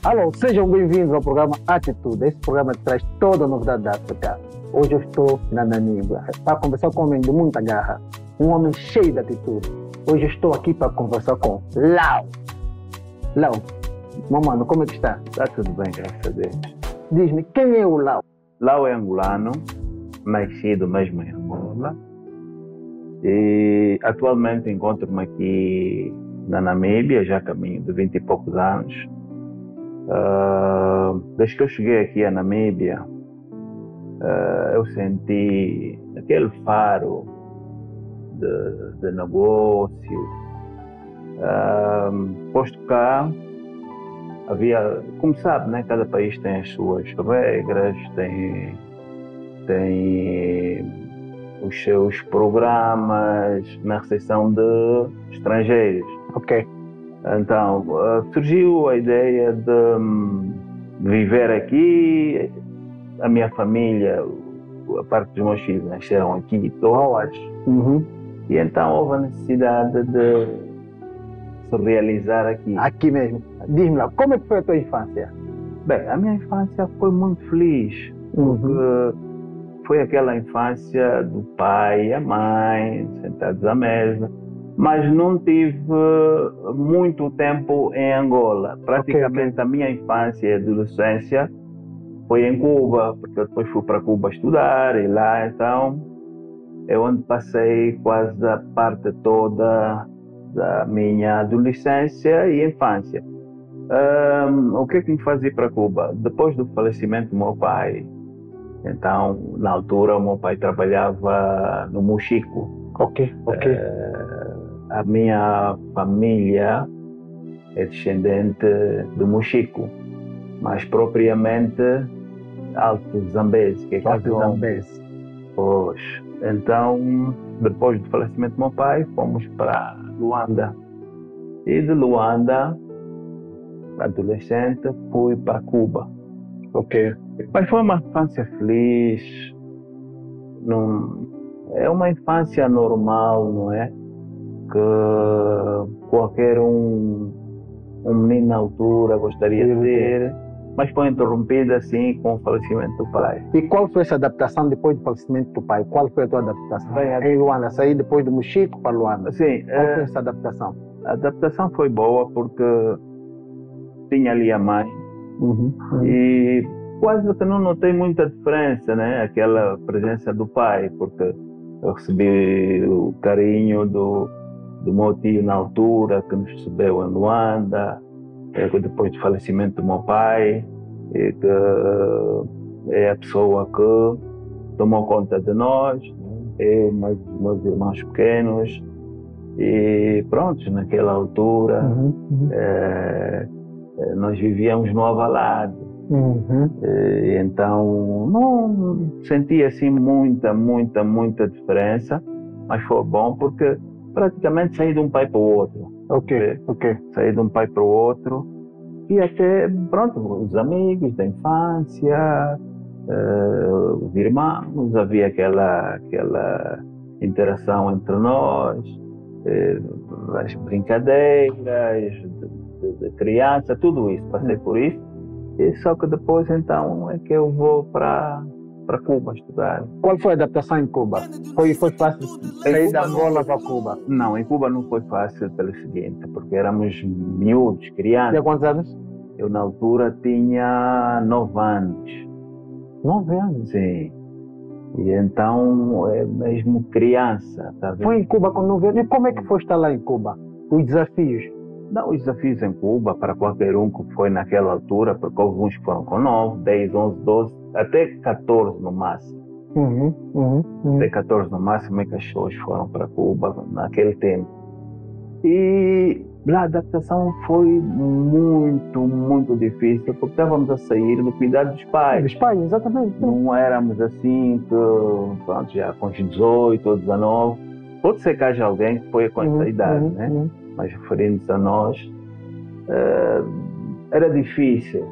Alô, sejam bem-vindos ao programa Atitude. Esse programa traz toda a novidade da África. Hoje eu estou na Namíbia para conversar com um homem de muita garra, um homem cheio de atitude. Hoje eu estou aqui para conversar com Lau. Lau, meu mano, como é que está? Está tudo bem, graças a Deus. Diz-me, quem é o Lau? Lau é angolano, nascido mesmo em Angola. E atualmente encontro-me aqui na Namíbia, já caminho de 20 e poucos anos. Desde que eu cheguei aqui à Namíbia, eu senti aquele faro de negócio. Posto cá, havia, como sabe, né, cada país tem as suas regras, tem os seus programas na recepção de estrangeiros. Ok. Então, surgiu a ideia de viver aqui. A minha família, a parte dos meus filhos, nasceram aqui todos. E então houve a necessidade de se realizar aqui. Aqui mesmo. Diz-me lá, como é que foi a tua infância? Bem, a minha infância foi muito feliz, porque foi aquela infância do pai e a mãe, sentados à mesa. Mas não tive muito tempo em Angola. Praticamente a minha infância e adolescência foi em Cuba, porque eu depois fui para Cuba estudar e lá então é onde passei quase a parte toda da minha adolescência e infância. O que é que me fazia ir para Cuba? Depois do falecimento do meu pai, então na altura o meu pai trabalhava no Mochico. A minha família é descendente do Mochico, mais propriamente Alto Zambeze, que é Alto Zambeze. Pois. Então, depois do falecimento do meu pai, fomos para Luanda. E de Luanda, adolescente, fui para Cuba. Mas foi uma infância feliz. É uma infância normal, não é? Que qualquer um menino na altura gostaria de ter, mas foi interrompida assim com o falecimento do pai. E qual foi essa adaptação depois do falecimento do pai? Qual foi a tua adaptação? Em Luanda, saí depois do Mochico para Luanda. Sim. Qual foi essa adaptação? A adaptação foi boa porque tinha ali a mãe e quase que não notei muita diferença, né? Aquela presença do pai, porque eu recebi o carinho do meu tio na altura, que nos recebeu em Luanda, depois do falecimento do meu pai, que é a pessoa que tomou conta de nós, eu, mais os meus irmãos pequenos, e pronto, naquela altura nós vivíamos no Avalado. E então não senti assim muita diferença, mas foi bom porque praticamente saí de um pai para o outro. Saí de um pai para o outro e até, pronto, os amigos da infância, os irmãos, havia aquela interação entre nós, as brincadeiras de criança, tudo isso, passei por isso. E só que depois então é que eu vou para Cuba estudar. Qual foi a adaptação em Cuba? Foi fácil sair da Angola para Cuba? Não, em Cuba não foi fácil pelo seguinte, porque éramos miúdos, crianças. Tinha quantos anos? Eu na altura tinha 9 anos. 9 anos? Sim. E então, é mesmo criança, tá vendo? Foi em Cuba quando não veio. E como é que foi estar lá em Cuba? Os desafios? Não, os desafios em Cuba, para qualquer um que foi naquela altura, porque alguns foram com 9, 10, 11, 12, até 14 no máximo. Até 14 no máximo é que as pessoas foram para Cuba naquele tempo. E lá a adaptação foi muito, muito difícil, porque estávamos a sair do cuidado dos pais. Dos pais, exatamente. Não éramos assim, que, pronto, já com os 18 ou 19. Pode ser que haja alguém que foi com essa idade, né? Mas referindo-se a nós, era difícil.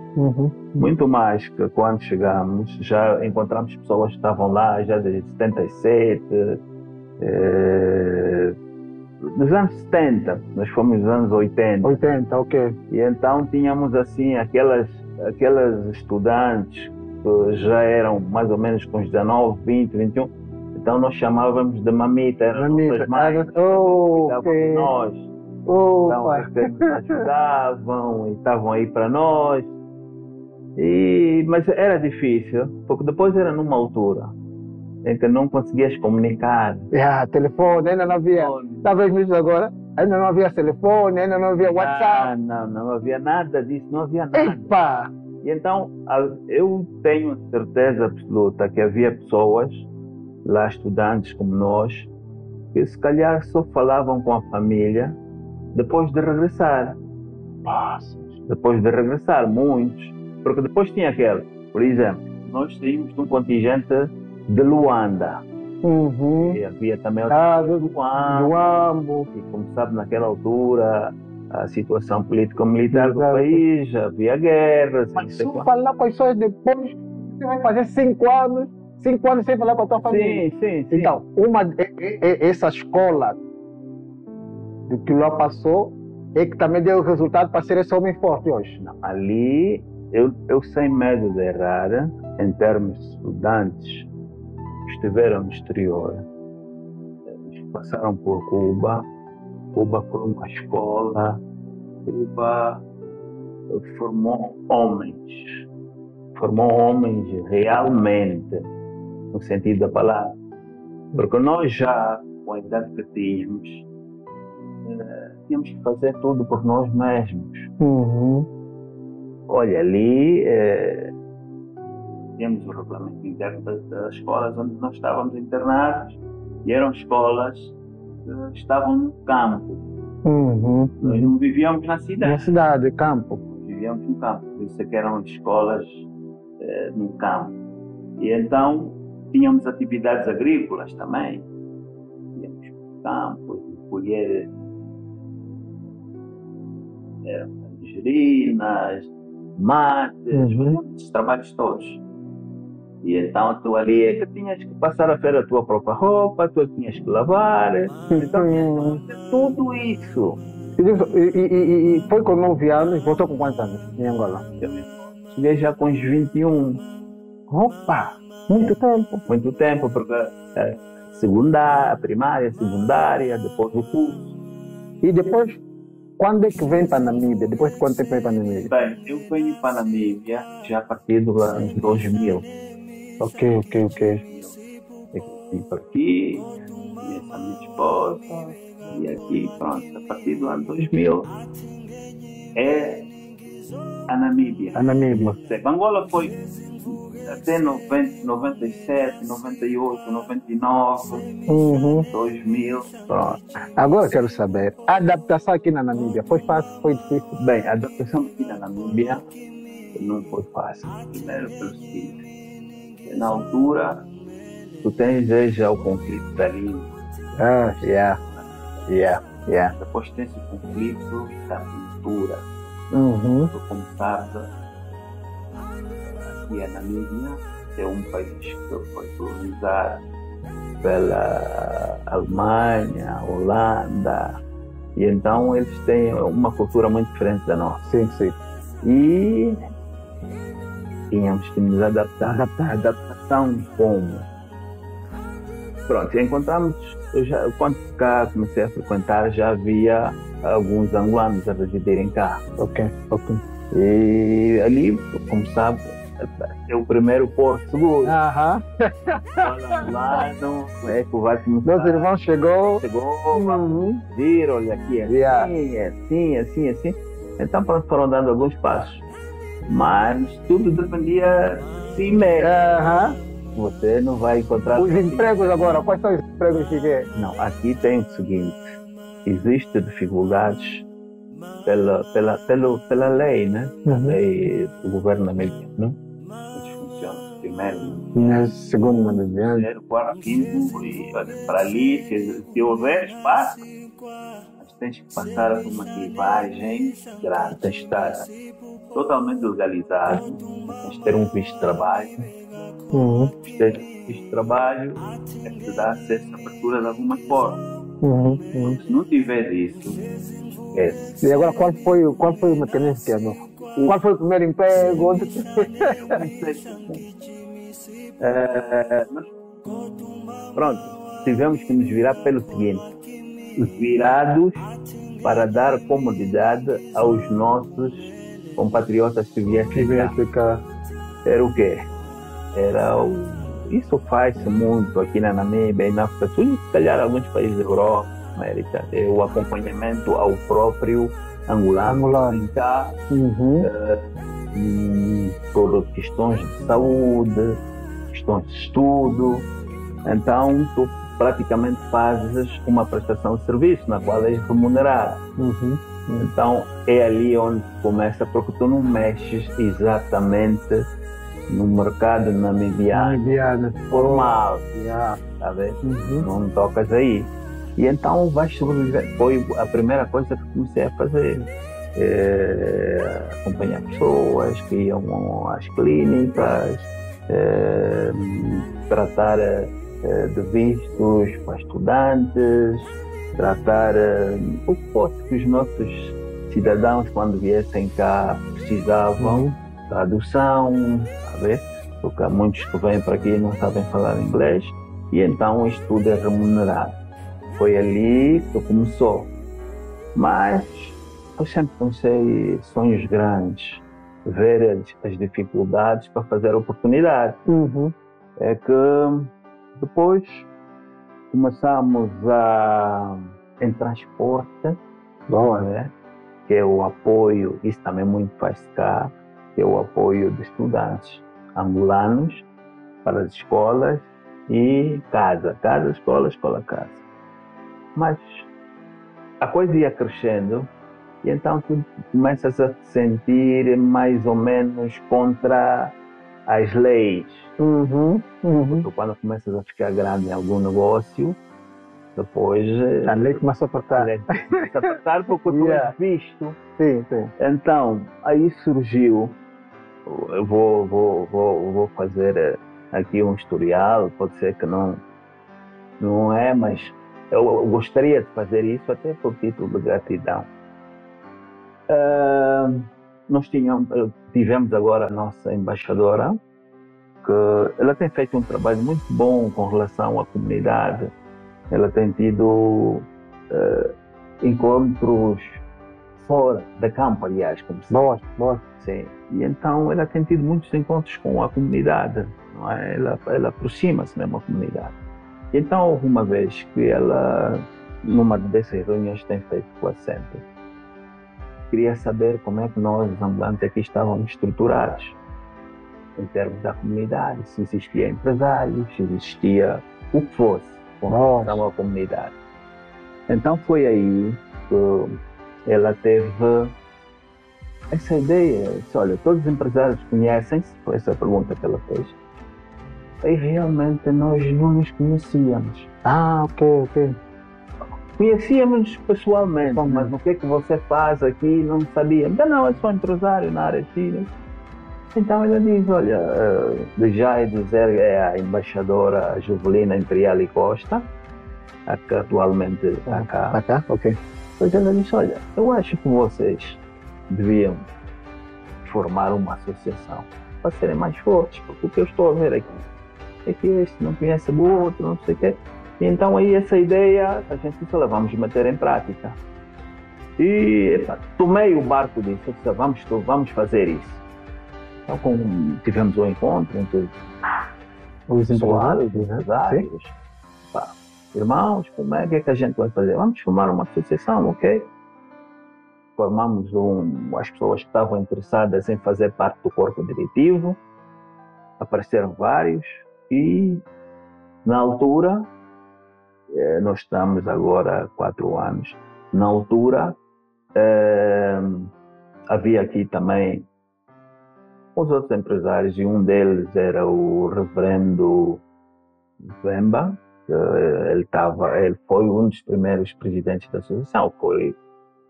Muito mais que quando chegamos, já encontramos pessoas que estavam lá já desde 77, nos anos 70, nós fomos nos anos 80. 80, ok. E então tínhamos assim aquelas estudantes que já eram mais ou menos com os 19, 20, 21. Então nós chamávamos de mamita, eram nossas mães, cuidavam de nós. Então eles nos ajudavam e estavam aí para nós. Mas era difícil, porque depois era numa altura em que não conseguias comunicar. Telefone, ainda não havia. Talvez mesmo agora, ainda não havia telefone, ainda não havia WhatsApp. Não havia nada disso, não havia nada. Epa! E então, eu tenho certeza absoluta que havia pessoas lá, estudantes como nós, que se calhar só falavam com a família depois de regressar. Depois de regressar, muitos. Porque depois tinha aquele, por exemplo, nós saímos de um contingente de Luanda. E havia também do Luambo. E como sabe, naquela altura, a situação político-militar do país, havia guerras. Mas se falar com as pessoas depois, você vai fazer 5 anos sem falar com a tua família. Sim. Então, essa escola do que lá passou é que também deu o resultado para ser esse homem forte hoje. Não, ali, eu sem medo de errar, em termos de estudantes que estiveram no exterior, eles passaram por Cuba. Cuba foi uma escola. Cuba formou homens realmente, no sentido da palavra. Porque nós já, com a idade que tínhamos que fazer tudo por nós mesmos. Olha, ali tínhamos o regulamento interno das escolas onde nós estávamos internados, e eram escolas que estavam no campo. Nós não vivíamos na cidade. Na cidade, campo. Vivíamos no campo, por isso é que eram escolas no campo. E então tínhamos atividades agrícolas também. Íamos no campo, colher tangerinas, mates, esses trabalhos todos. E então tu ali é que tinhas que passar a feira a tua própria roupa, tu tinhas que lavar, então tinhas que fazer tudo isso. E foi com 9 anos, voltou com quantos anos em Angola? Cheguei já com uns 21. Opa! Muito tempo. Muito tempo, porque primária, secundária, depois o curso. E depois, quando é que vem para a Namíbia? Depois de quanto tempo vem para a Namíbia? Bem, eu venho para a Namíbia já a partir dos anos 2000. Ok. Eu vim para aqui, conheço a minha esposa, e aqui, pronto, a partir do ano 2000 é a Namíbia. A Namíbia. Angola foi até 90, 97, 98, 99, 2000, pronto. Agora eu quero saber, a adaptação aqui na Namíbia foi fácil, foi difícil? Bem, a adaptação aqui na Namíbia não foi fácil. Primeiro pelo seguinte, na altura tu tens já o conflito da língua. Depois tens o conflito da cultura. Tu, como sabes, aqui a Namíbia é um país que foi colonizado pela Alemanha, Holanda, e então eles têm uma cultura muito diferente da nossa. Sim. E tínhamos que nos adaptar. Adaptação como? Pronto, encontramos, quando cá comecei a frequentar, já havia alguns angolanos a residirem cá. Ok. E ali, como sabe, é o primeiro porto seguro. Aham. Lá não é que vai começar. Meus irmãos chegou. Vamos vir, olha aqui, assim, assim. Então pronto, foram dando alguns passos. Mas tudo dependia de si mesmo. Aham. Você não vai encontrar... Os empregos agora, quais são os empregos que é? Não, aqui tem o seguinte, existem dificuldades pela lei, né? A lei do governo americano. Eles funcionam primeiro, Segundo mandamento. terceiro, quarto, quinto, e olha, para ali, se houver espaço, mas tens que passar por uma cribagem grande, tens que estar totalmente legalizado, tens que ter um visto de trabalho. Ter visto de trabalho é que te dá acesso à abertura de alguma forma. Se não tiver isso, esquece. E agora qual foi o mecanismo que andou? Qual foi o primeiro emprego? Pronto, tivemos que nos virar pelo seguinte: virados para dar comodidade aos nossos compatriotas que viessem cá. Era o quê? Isso faz-se muito aqui na Namíbia e na África do Sul, e se calhar alguns países da Europa, América, é o acompanhamento ao próprio angolano. Cá, por questões de saúde, questões de estudo. Então, tu praticamente fazes uma prestação de serviço na qual és remunerado. Então, é ali onde começa, porque tu não mexes exatamente no mercado namibiano formal, tá vendo? Não tocas aí. E então vais sobreviver. Foi a primeira coisa que comecei a fazer. Acompanhar pessoas que iam às clínicas, tratar de vistos para estudantes, tratar o que fosse que os nossos cidadãos, quando viessem cá, precisavam. Tradução, a ver? Porque há muitos que vêm para aqui e não sabem falar inglês, e então isto tudo é remunerado. Foi ali que começou. Mas eu sempre pensei sonhos grandes, ver as dificuldades para fazer oportunidade. É que depois começamos em transporte, né? Que é o apoio, isso também muito faz cá, que é o apoio de estudantes angolanos para as escolas e casa, escola, casa. Mas a coisa ia crescendo e então tu começas a te sentir mais ou menos contra as leis. Porque quando começas a ficar grande em algum negócio, depois a lei começa a apertar. Começa a apertar porque tu és visto. Sim. Então, aí surgiu, eu vou fazer aqui um historial, pode ser que não é, mas eu gostaria de fazer isso até por título de gratidão. Nós tivemos agora a nossa embaixadora, que ela tem feito um trabalho muito bom com relação à comunidade. Ela tem tido encontros fora da campo, aliás, como se Boa. Sim. E então ela tem tido muitos encontros com a comunidade, não é? Ela aproxima-se mesmo da comunidade. E então houve uma vez que ela, numa dessas reuniões que tem feito com a Centro, queria saber como é que nós, os ambulantes, aqui estávamos estruturados em termos da comunidade, se existia empresários, se existia o que fosse com relação à comunidade. Então foi aí que ela teve essa ideia, disse, olha, todos os empresários conhecem-se, foi essa a pergunta que ela fez, e realmente nós não nos conhecíamos. Ok. Conhecíamos pessoalmente, mas o que é que você faz aqui não sabíamos. Não, eu sou empresário na área X. Então ela diz, olha, já dizer é a embaixadora Juvelina Imperial e Costa, que atualmente está cá. Está cá? Ok. Pois ela disse, olha, eu acho que vocês deviam formar uma associação para serem mais fortes, porque o que eu estou a ver aqui é que este não conhece o outro, não sei o quê. E então aí essa ideia, a gente disse, olha, vamos meter em prática. E tomei o barco disso, eu disse, vamos fazer isso. Então, tivemos um encontro entre Os empresários, os empresários. Pá, irmãos, como é que a gente vai fazer? Vamos formar uma associação, ok? Formamos as pessoas que estavam interessadas em fazer parte do corpo diretivo, apareceram vários e, na altura, nós estamos agora há 4 anos, na altura havia aqui também os outros empresários e um deles era o reverendo Vemba, que ele foi um dos primeiros presidentes da associação,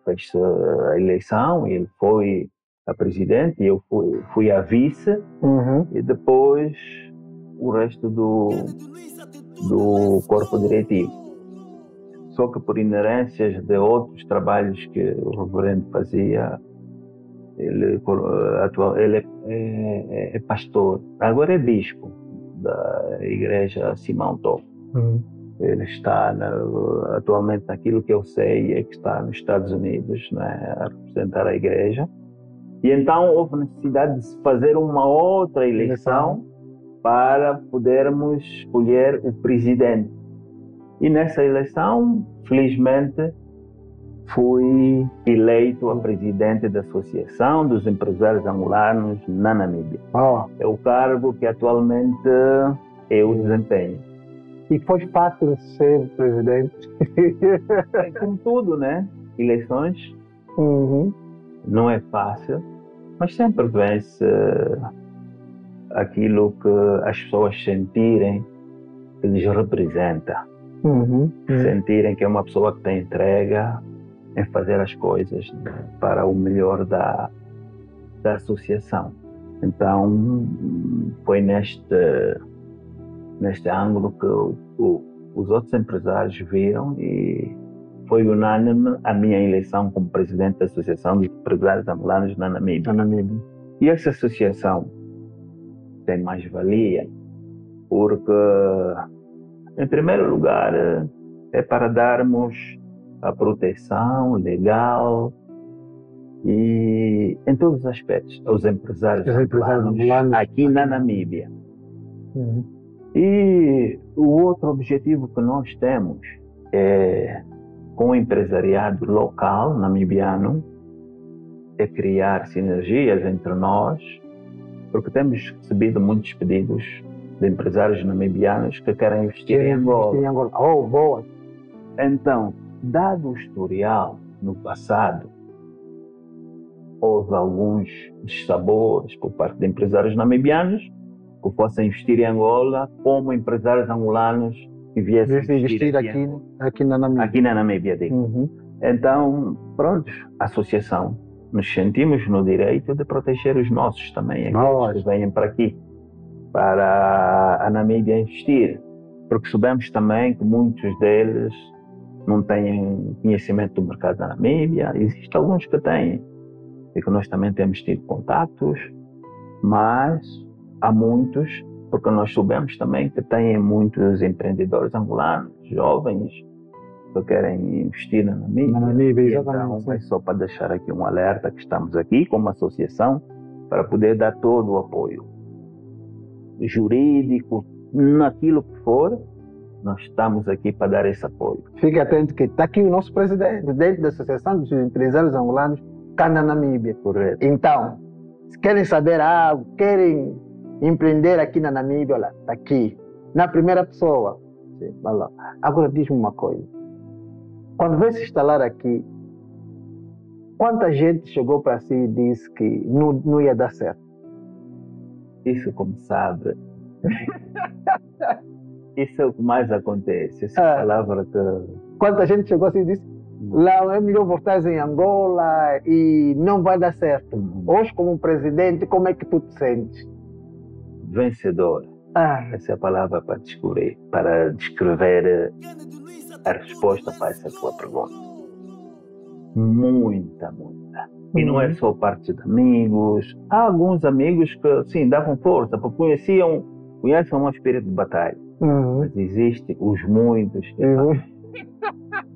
fez a eleição, ele foi a presidente e eu fui a vice, e depois o resto do corpo diretivo. Só que por inerências de outros trabalhos que o reverendo fazia, ele é pastor, agora é bispo da igreja Simão Tó. Ele está atualmente, naquilo que eu sei, é que está nos Estados Unidos, né, a representar a igreja. E então houve necessidade de se fazer uma outra eleição para podermos escolher o presidente. E nessa eleição, felizmente, fui eleito a presidente da Associação dos Empresários Angolanos na Namíbia. É o cargo que atualmente eu desempenho. E foi fácil ser presidente? Como tudo, né? Eleições não é fácil, mas sempre vence aquilo que as pessoas sentirem que lhes representa. Sentirem que é uma pessoa que tem entrega em fazer as coisas para o melhor da associação. Então, foi neste ângulo que os outros empresários viram e foi unânime a minha eleição como presidente da Associação dos Empresários Angolanos na Namíbia. E essa associação tem mais-valia porque, em primeiro lugar, é para darmos a proteção legal e em todos os aspectos aos empresários angolanos aqui na Namíbia. E o outro objetivo que nós temos é, com o empresariado local namibiano, é criar sinergias entre nós, porque temos recebido muitos pedidos de empresários namibianos que querem investir em Angola. Boa! Então, dado o historial no passado, houve alguns dissabores por parte de empresários namibianos que possam investir em Angola, como empresários angolanos que viessem investir aqui na Namíbia. Aqui na Namíbia, digo. Então, pronto, a associação, nos sentimos no direito de proteger os nossos também, aqueles que venham para aqui, para a Namíbia investir, porque sabemos também que muitos deles não têm conhecimento do mercado da Namíbia. Existem alguns que têm e que nós também temos tido contatos, mas há muitos, porque nós soubemos também que têm muitos empreendedores angolanos, jovens, que querem investir na Namíbia. Então, é só para deixar aqui um alerta que estamos aqui como associação para poder dar todo o apoio jurídico, naquilo que for, nós estamos aqui para dar esse apoio. Fique atento que está aqui o nosso presidente da Associação dos Empresários Angolanos, cá na Namíbia. Correto. Então, se querem saber algo, querem empreender aqui na Namíbia, olha, está aqui, na primeira pessoa. Sim, vai lá. Agora diz-me uma coisa. Quando veio se instalar aqui, quanta gente chegou para si e disse que não ia dar certo? Isso, como sabe, isso é o que mais acontece. Essa palavra que... Quanta gente chegou assim e disse, lá é melhor voltar em Angola e não vai dar certo. Hoje, como presidente, como é que tu te sentes? Vencedor. Essa é a palavra para descrever a resposta para essa tua pergunta. Muita. E não é só parte de amigos. Há alguns amigos que, sim, davam força, porque conhecem um espírito de batalha. Mas existem os muitos.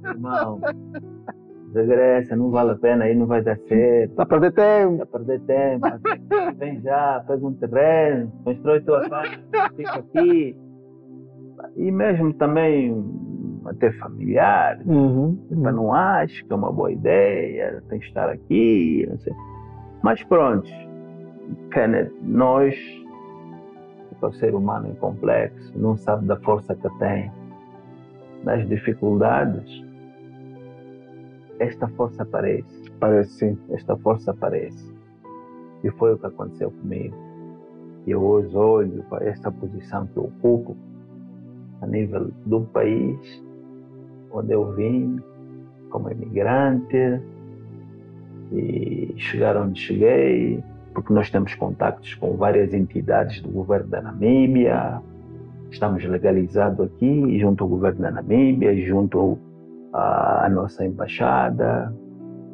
Irmão, regressa, não vale a pena, aí não vai dar certo. Está a perder tempo. Está a perder tempo. Vem já, pega um terreno, constrói tua casa, fica aqui. E mesmo também até familiares. Não acho que é uma boa ideia, tem que estar aqui, não sei. Mas pronto, Kenneth, nós, o ser humano é complexo, não sabe da força que tem. Nas dificuldades, esta força aparece. Parece sim. Esta força aparece. E foi o que aconteceu comigo. E eu hoje olho para esta posição que eu ocupo a nível do país onde eu vim como imigrante e chegar onde cheguei, porque nós temos contactos com várias entidades do governo da Namíbia, estamos legalizados aqui junto ao governo da Namíbia, junto à nossa embaixada.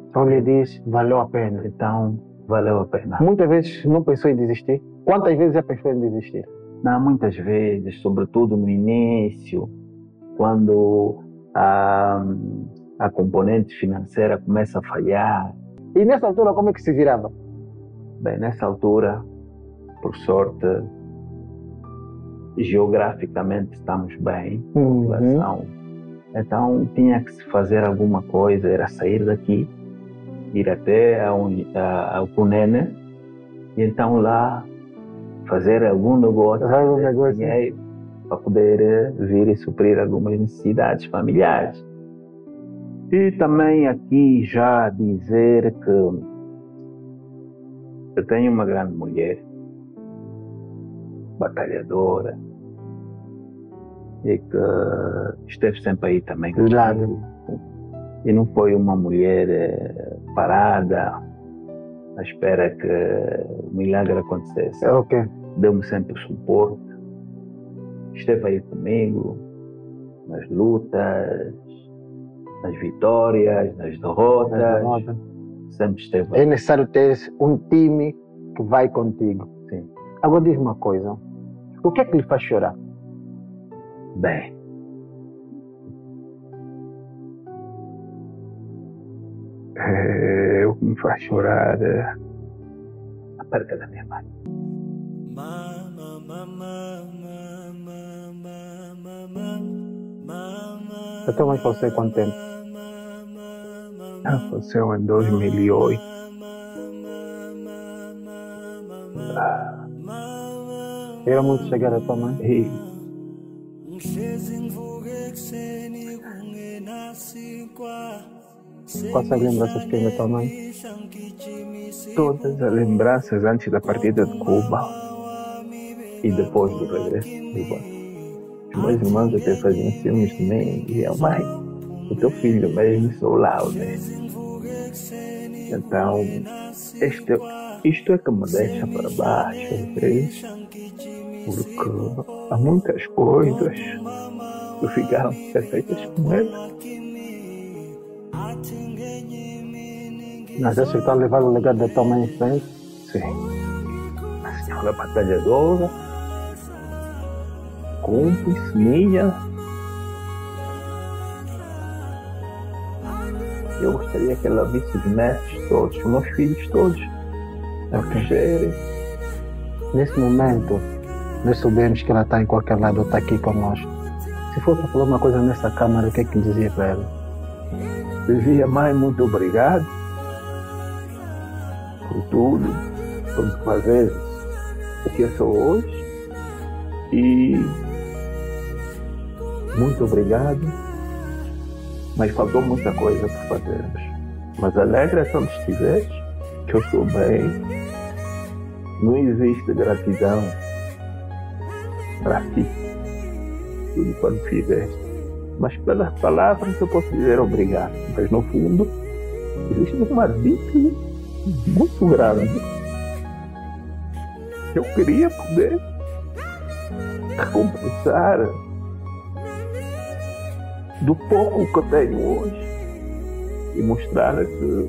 Então lhe diz, valeu a pena. Então, valeu a pena. Muitas vezes não pensou em desistir? Quantas vezes já pensou em desistir? Não, muitas vezes, sobretudo no início, quando a componente financeira começa a falhar. E nessa altura como é que se virava? Bem, nessa altura, por sorte, geograficamente estamos bem, população. Então tinha que se fazer alguma coisa, era sair daqui, ir até ao Cunene, e então lá fazer algum negócio, dinheiro, para poder vir e suprir algumas necessidades familiares. E também aqui já dizer que eu tenho uma grande mulher, batalhadora, e que esteve sempre aí também comigo. E não foi uma mulher parada à espera que o milagre acontecesse. Ok. Deu-me sempre suporte, esteve aí comigo nas lutas, nas vitórias, nas derrotas. Sempre esteve aí. É necessário ter um time que vai contigo. Sim. Agora diz uma coisa, o que é que lhe faz chorar? Bem, o que me faz chorar é a perda da minha mãe. A tua mãe faleceu há quanto tempo? Ela faleceu em 2008. Era muito chegada a tua mãe? E quais as lembranças que tem da tua mãe? todas as lembranças antes da partida de Cuba e depois do regresso de Cuba. Os meus irmãos até faziam ciúmes de mim e diziam: mãe, o teu filho mesmo sou lá, né? Então, isto é que me deixa para baixo, entende? Porque há muitas coisas que ficaram perfeitas com ela. Mas você está levando o legado da tua mãe em frente? Sim. A senhora batalhadora, cúmplice minha. Eu gostaria que ela visse os netos todos, os meus filhos todos, a crescerem. Nesse momento, nós sabemos que ela está em qualquer lado, está aqui conosco. Se for para falar uma coisa nessa câmara, o que é que dizia para ela? Dizia: mãe, muito obrigado por tudo, por me fazer o que eu sou hoje, e muito obrigado, mas faltou muita coisa por fazermos. Mas alegra-te onde estiveres, que eu estou bem. Não existe gratidão para ti, tudo quanto fizeste. Mas pelas palavras eu posso dizer obrigado. Mas no fundo, existe uma dívida muito grande. Eu queria poder recompensar do pouco que eu tenho hoje e mostrar que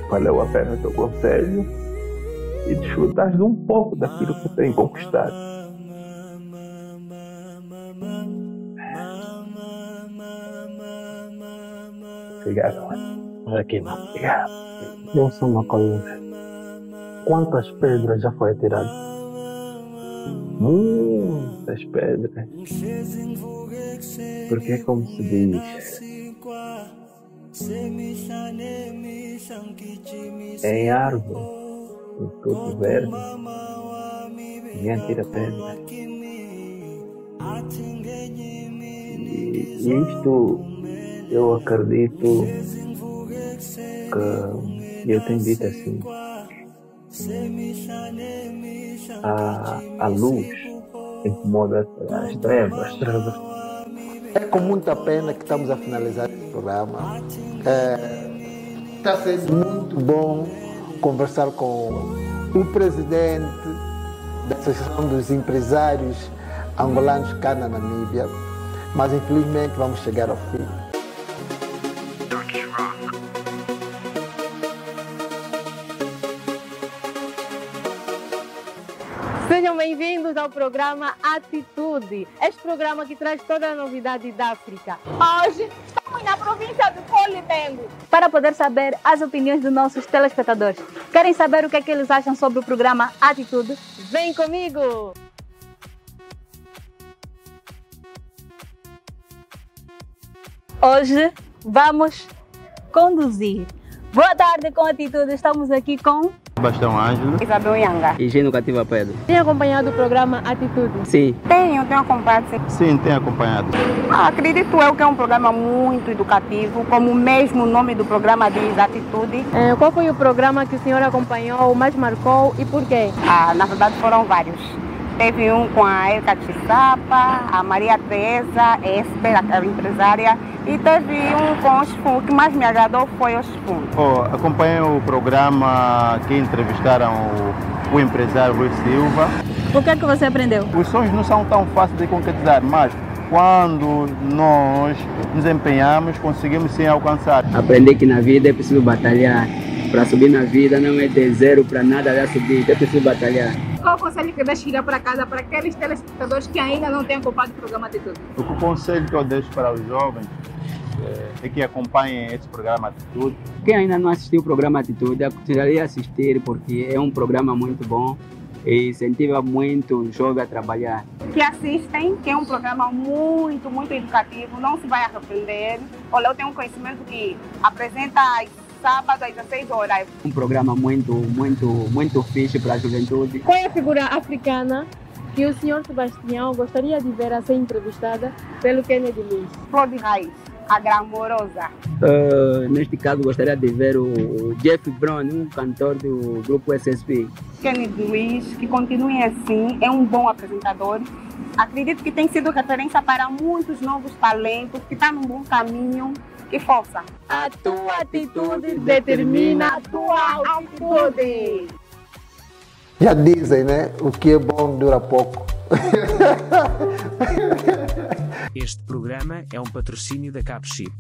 valeu a pena o teu conselho e desfrutar de um pouco daquilo que eu tenho conquistado. Obrigado. Aqui não. Obrigado. Eu sou uma coisa. Quantas pedras já foi atirado? Muitas pedras. Porque, como se diz, em árvore, em tudo verde, ninguém tira pedra. E isto eu acredito que eu tenho dito assim, a luz incomoda as trevas. É com muita pena que estamos a finalizar esse programa. Está sendo muito bom conversar com o presidente da Associação dos Empresários Angolanos cá na Namíbia, mas infelizmente vamos chegar ao fim. Sejam bem-vindos ao programa Atitude, este programa que traz toda a novidade da África. Hoje estamos na província do Polibengo. Para poder saber as opiniões dos nossos telespectadores, querem saber o que é que eles acham sobre o programa Atitude? Vem comigo! Hoje vamos conduzir. Boa tarde com Atitude, estamos aqui com Sebastião Ângelo, Isabel Yanga. e Gino Cativa Pedro. Tem acompanhado o programa Atitude? Sim, Tenho acompanhado. sim, tenho acompanhado. Acredito eu que é um programa muito educativo, como o mesmo nome do programa diz, Atitude. Qual foi o programa que o senhor acompanhou, mais marcou e por quê? Na verdade foram vários. Teve um com a Erika Chisapa, a Maria Teresa Esper, aquela empresária, e teve um com os FUN. O que mais me agradou foi os FUN. Acompanhei o programa que entrevistaram o empresário Rui Silva. o que é que você aprendeu? Os sonhos não são tão fáceis de concretizar, mas quando nós nos empenhamos, conseguimos sim alcançar. Aprendi que na vida é preciso batalhar. Para subir na vida não é de zero para nada já subir, é preciso batalhar. Qual o conselho que deixa chegar para casa para aqueles telespectadores que ainda não têm ocupado o programa Atitude? O conselho que eu deixo para os jovens é que acompanhem esse programa Atitude. Quem ainda não assistiu o programa Atitude, aconselharia a assistir, porque é um programa muito bom e incentiva muito o jovem a trabalhar. Que assistem, que é um programa muito, muito educativo, não se vai arrepender. Olha, eu tenho um conhecimento que apresenta sábado às 16 horas. Um programa muito fixe para a juventude. Qual é a figura africana que o senhor Sebastião gostaria de ver a ser entrevistada pelo Kennedy Luiz? Flor de Raiz, a glamourosa. Neste caso, gostaria de ver o Jeff Brown, um cantor do grupo SSP. Kennedy Luiz, que continue assim, é um bom apresentador. Acredito que tem sido referência para muitos novos talentos, que está num bom caminho. Que força! A tua atitude determina a tua altitude. Já dizem, né? O que é bom dura pouco. Este programa é um patrocínio da Capchip.